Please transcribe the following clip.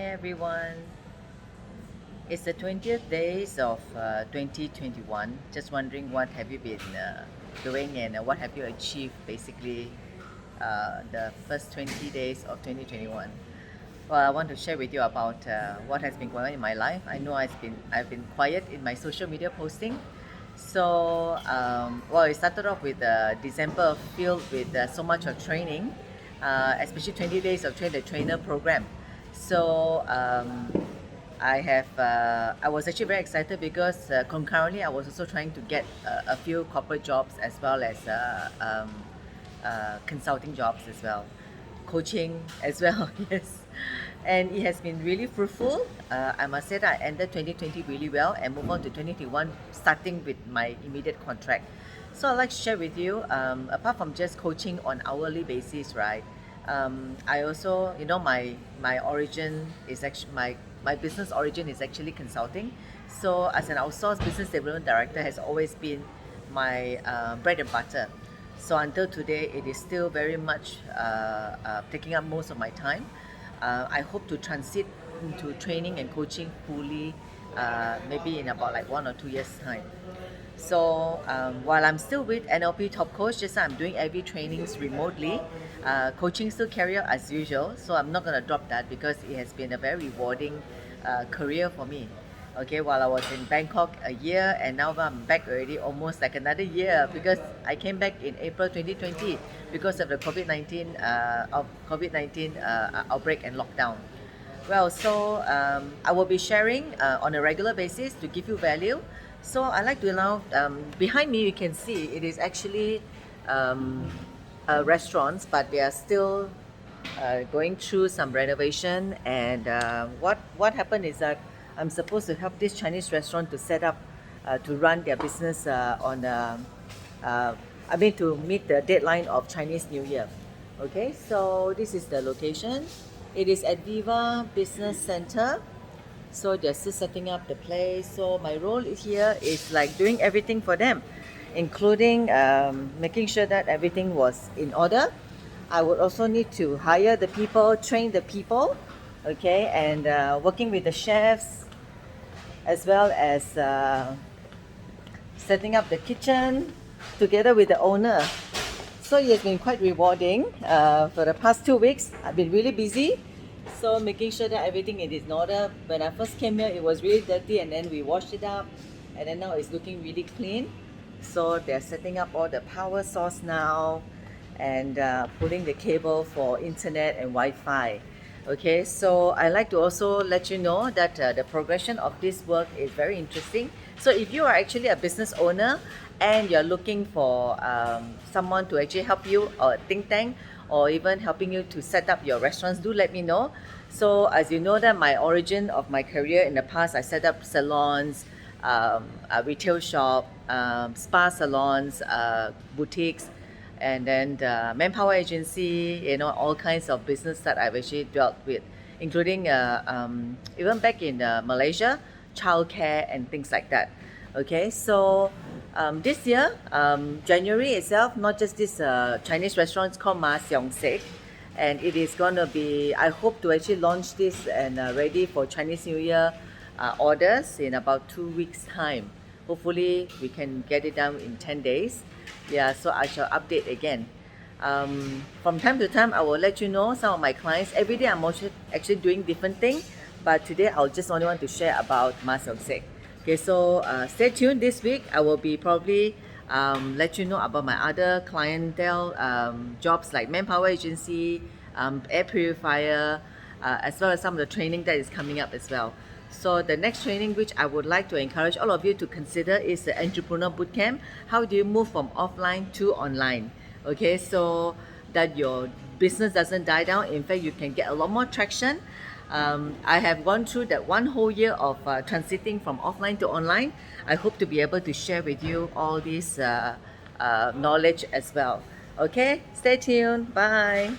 Hi everyone. It's the 20th days of 2021. Just wondering what have you been doing and what have you achieved basically the first 20 days of 2021. Well, I want to share with you about what has been going on in my life. I know I've been quiet in my social media posting. So well, it started off with December filled with so much of training, especially 20 days of train the trainer program. So I was actually very excited because concurrently I was also trying to get a few corporate jobs as well as consulting jobs as well, coaching as well. Yes, and it has been really fruitful. I must say that I ended 2020 really well and move on to 2021 starting with my immediate contract. So I'd like to share with you, apart from just coaching on hourly basis, right? I also, my origin is actually my business origin is actually consulting. So as an outsourced business development director has always been my bread and butter. So until today, it is still very much taking up most of my time. I hope to transit into training and coaching fully, maybe in about like 1 or 2 years time. So while I'm still with NLP Top Coach, just I'm doing every trainings remotely. Coaching still carry out as usual, so I'm not gonna drop that because it has been a very rewarding career for me. Okay, while I was in Bangkok a year, and now I'm back already almost like another year because I came back in April 2020 because of the COVID-19 outbreak and lockdown. Well, so I will be sharing on a regular basis to give you value. So I like to now, behind me you can see it is actually um, restaurants, but they are still going through some renovation. And what happened is that I'm supposed to help this Chinese restaurant to set up, to run their business uh, I mean to meet the deadline of Chinese New Year. Okay, so this is the location. It is at Viva Business Center. So they're still setting up the place. So my role here is like doing everything for them, including making sure that everything was in order. I would also need to hire the people, train the people, okay, and working with the chefs as well as setting up the kitchen together with the owner. So it has been quite rewarding. For the past 2 weeks, I've been really busy. So making sure that everything is in order. When I first came here, it was really dirty, and then we washed it up, and then now it's looking really clean. So they're setting up all the power source now, and pulling the cable for internet and Wi-Fi. Okay, so I like to also let you know that the progression of this work is very interesting. So if you are actually a business owner and you're looking for someone to actually help you, or a think tank, or even helping you to set up your restaurants, do let me know. So as you know that my origin of my career in the past, I set up salons, a retail shop, spa salons, boutiques, and then the manpower agency, all kinds of business that I've actually dealt with, including even back in Malaysia, childcare and things like that. Okay, so this year, January itself, not just this Chinese restaurant, it's called Ma Xiong Sek, and it is going to be, I hope to actually launch this and ready for Chinese New Year orders in about 2 weeks' time. Hopefully, we can get it done in 10 days. Yeah, so I shall update again. From time to time, I will let you know some of my clients. Every day, I'm also actually doing different things, but today I'll just only want to share about Ma Xiong Sek. Okay, so stay tuned this week. I will be probably let you know about my other clientele jobs like manpower agency, air purifier, as well as some of the training that is coming up as well. So the next training which I would like to encourage all of you to consider is the Entrepreneur Bootcamp. How do you move from offline to online? Okay, so that your business doesn't die down. In fact, you can get a lot more traction. I have gone through that one whole year of transiting from offline to online. I hope to be able to share with you all this knowledge as well. Okay, stay tuned. Bye.